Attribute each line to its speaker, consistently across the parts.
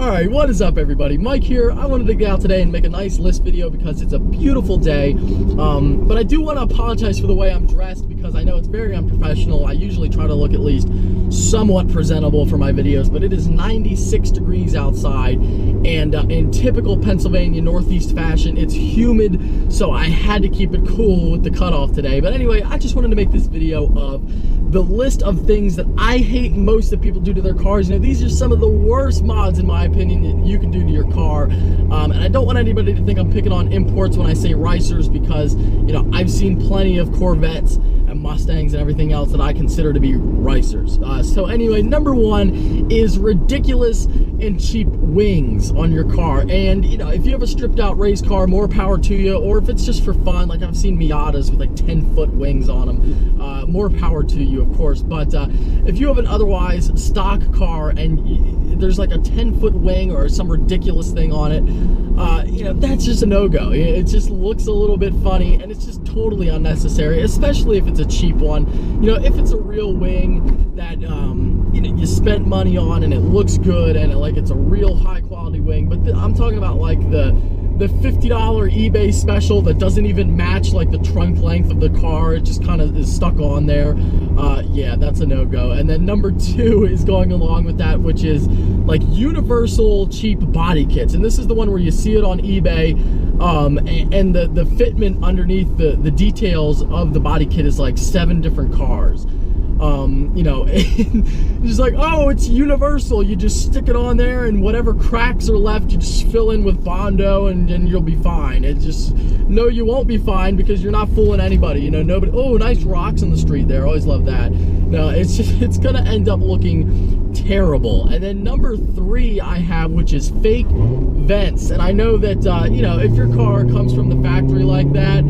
Speaker 1: Alright, what is up everybody? Mike here. I wanted to get out today and make a nice list video because it's a beautiful day. But I do want to apologize for the way I'm dressed because I know it's very unprofessional. I usually try to look at least somewhat presentable for my videos, but it is 96 degrees outside, and in typical Pennsylvania Northeast fashion, it's humid, so I had to keep it cool with the cutoff today. But anyway, I just wanted to make this video of the list of things that I hate most that people do to their cars. You know, these are some of the worst mods, in my opinion, that you can do to your car. And I don't want anybody to think I'm picking on imports when I say ricers, because, you know, I've seen plenty of Corvettes and Mustangs and everything else that I consider to be ricers. So anyway, number one is ridiculous and cheap wings on your car. And, you know, if you have a stripped out race car, more power to you. Or if it's just for fun, like I've seen Miatas with like 10-foot wings on them, more power to you, of course. But if you have an otherwise stock car and there's like a 10-foot wing or some ridiculous thing on it, you know, that's just a no-go. It just looks a little bit funny, and it's just totally unnecessary, especially if it's a cheap one. You know, if it's a real wing that, you know, you spent money on and it looks good and like it's a real high-quality wing. But I'm talking about like the $50 eBay special that doesn't even match like the trunk length of the car. It just kind of is stuck on there. Yeah, that's a no-go. And then number two is going along with that, which is like universal cheap body kits. And this is the one where you see it on eBay, and the fitment underneath the details of the body kit is like 7 different cars. You know, just like, oh, it's universal. You just stick it on there, and whatever cracks are left, you just fill in with Bondo, and you'll be fine. It's just, no, you won't be fine, because you're not fooling anybody. You know, nobody. Oh, nice rocks in the street there. Always love that. No, it's just, it's gonna end up looking terrible. And then number three I have, which is fake vents. And I know that you know, if your car comes from the factory like that,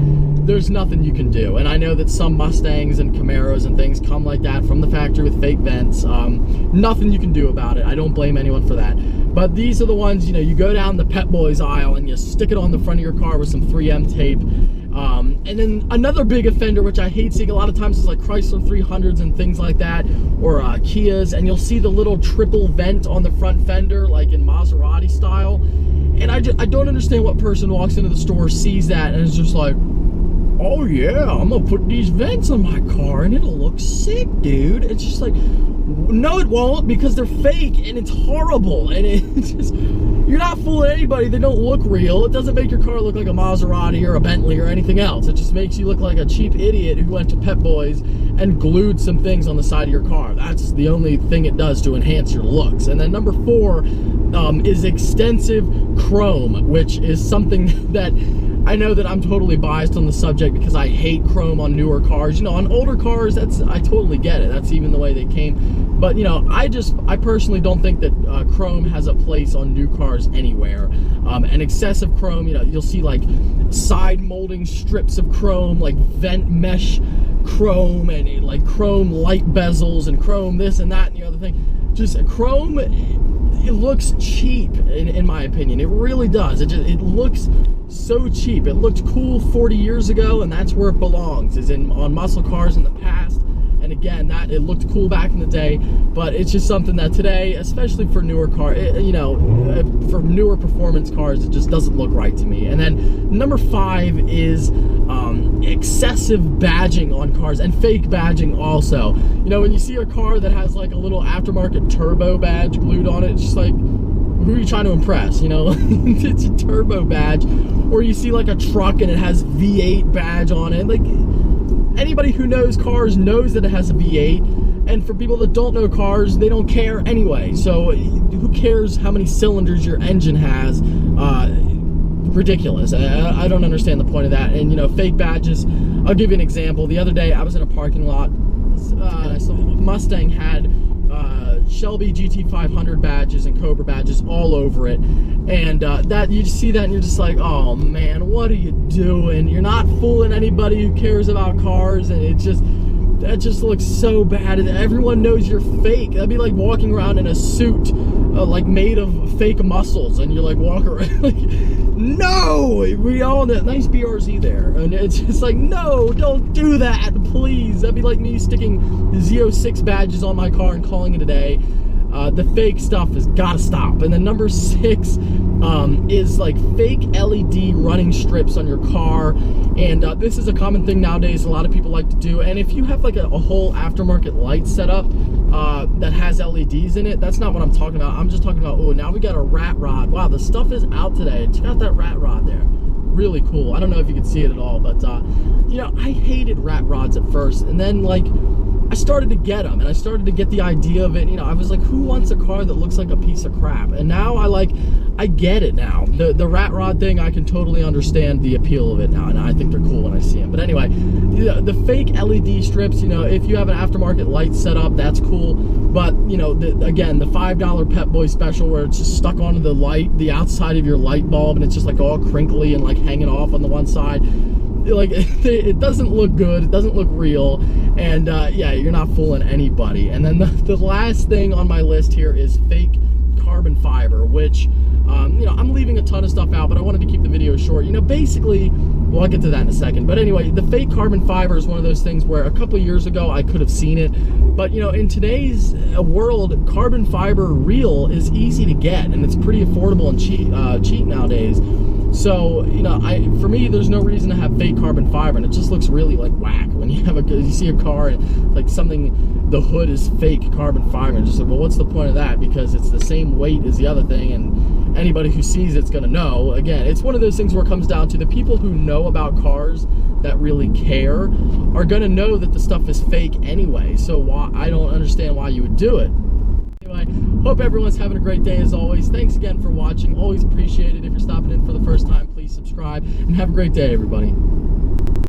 Speaker 1: there's nothing you can do. And I know that some Mustangs and Camaros and things come like that from the factory with fake vents. Nothing you can do about it. I don't blame anyone for that. But these are the ones, you know, you go down the Pet Boys aisle and you stick it on the front of your car with some 3M tape. And then another big offender, which I hate seeing a lot of times, is like Chrysler 300s and things like that, or Kias, and you'll see the little triple vent on the front fender, like in Maserati style. And I don't understand what person walks into the store, sees that, and is just like, oh yeah, I'm gonna put these vents on my car and it'll look sick, dude. It's just like, no, it won't, because they're fake and it's horrible. And it's just, you're not fooling anybody. They don't look real. It doesn't make your car look like a Maserati or a Bentley or anything else. It just makes you look like a cheap idiot who went to Pet Boys and glued some things on the side of your car. That's the only thing it does to enhance your looks. And then number four is extensive chrome, which is something that I know that I'm totally biased on the subject because I hate chrome on newer cars. You know, on older cars, I totally get it. That's even the way they came. But, you know, I personally don't think that chrome has a place on new cars anywhere. And excessive chrome, you know, you'll see like side molding strips of chrome, like vent mesh chrome, and like chrome light bezels and chrome this and that and the other thing. Just chrome, it looks cheap in my opinion. It really does. It looks so cheap. It looked cool 40 years ago, and that's where it belongs, is on muscle cars in the past. And again, it looked cool back in the day, but it's just something that today, especially for newer cars, you know, for newer performance cars, it just doesn't look right to me. And then number five is excessive badging on cars, and fake badging also. You know, when you see a car that has like a little aftermarket turbo badge glued on it, it's just like, who are you trying to impress? You know, it's a turbo badge. Or you see like a truck and it has V8 badge on it. Like, anybody who knows cars knows that it has a V8, and for people that don't know cars, they don't care anyway. So who cares how many cylinders your engine has? Ridiculous. I don't understand the point of that. And, you know, fake badges, I'll give you an example. The other day I was in a parking lot, Mustang had Shelby GT500 badges and Cobra badges all over it, and that, you just see that and you're just like, oh man, what are you doing? You're not fooling anybody who cares about cars. And that just looks so bad. Everyone knows you're fake. That'd be like walking around in a suit like made of fake muscles, and you're like walking around like, no, we all know, nice BRZ there, and it's just like, no, don't do that, please. That'd be like me sticking Z06 badges on my car and calling it a day. the fake stuff has got to stop. And then number 6 is like fake LED running strips on your car. And this is a common thing nowadays, a lot of people like to do. And if you have like a whole aftermarket light setup that has LEDs in it, that's not what I'm talking about. I'm just talking about, oh, now we got a rat rod. Wow, the stuff is out today. Check out that rat rod there. Really cool. I don't know if you can see it at all, but you know, I hated rat rods at first, and then like I started to get them, and I started to get the idea of it. You know, I was like, who wants a car that looks like a piece of crap? And now I get it now. The rat rod thing, I can totally understand the appeal of it now, and I think they're cool when I see them. But anyway, the fake LED strips, you know, if you have an aftermarket light set up, that's cool. But, you know, again, the $5 Pep Boy special where it's just stuck onto the light, the outside of your light bulb, and it's just like all crinkly and like hanging off on the one side. Like, it doesn't look good, it doesn't look real, and yeah, you're not fooling anybody. And then the last thing on my list here is fake carbon fiber, which you know, I'm leaving a ton of stuff out, but I wanted to keep the video short. You know, basically, well, I'll get to that in a second, but anyway, the fake carbon fiber is one of those things where a couple of years ago I could have seen it, but you know, in today's world, carbon fiber real is easy to get, and it's pretty affordable and cheap nowadays. So, you know, for me, there's no reason to have fake carbon fiber, and it just looks really like whack when you see a car and like something, the hood is fake carbon fiber, and just like, well, what's the point of that? Because it's the same weight as the other thing, and anybody who sees it's gonna know. Again, it's one of those things where it comes down to the people who know about cars that really care are gonna know that the stuff is fake anyway. So why, I don't understand why you would do it. Anyway, hope everyone's having a great day as always. Thanks again for watching. Always appreciate it. If you're stopping in for the first time, please subscribe, and have a great day, everybody.